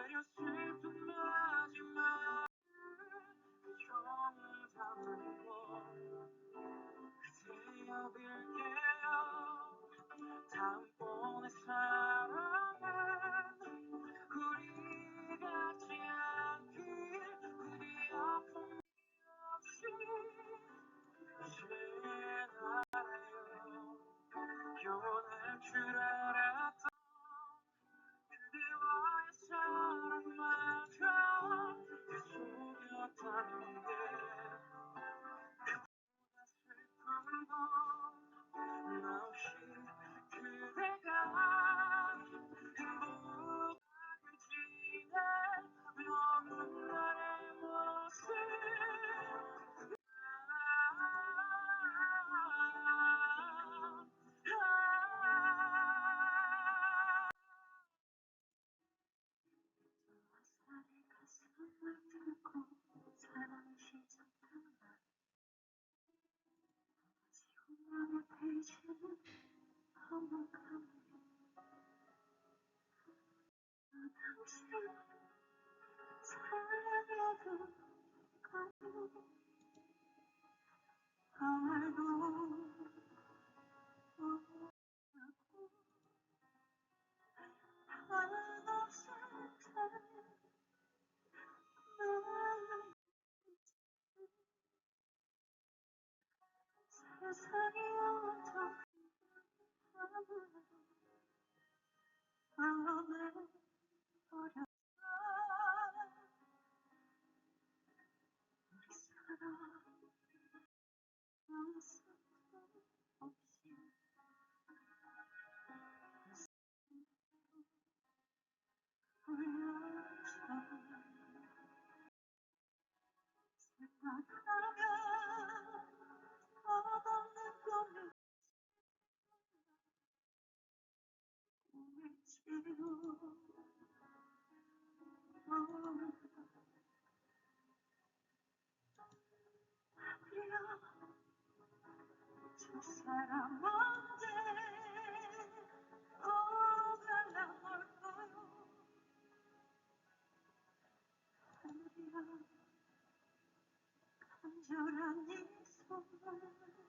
그려 슬픈 마지막 정잡고 그대여 빌게요. 다음번에 사랑은 우리 같지 않길 부디 아픔이 없이 이제 알아요. 영원할 줄 알았던 그대와의 사랑마저 약속이었다는 게 슬픈 건 나 없이 그대가 행복하게 지내려는 나의 모습 화살의 가슴을 들고 사랑이 시작한 지운만의 페이지를 허물가며 당신을 사랑해도 가도 알고 한없을 텐데 세상이 어떻게 흘러내버렸어. 우리 사랑 연습도 없이 울려줘. 생각하면 끝없는 꿈이 꿈일지도 하필이면 저 사람 언제 오갈라 할까요. 하늘이야 간절한 이 손을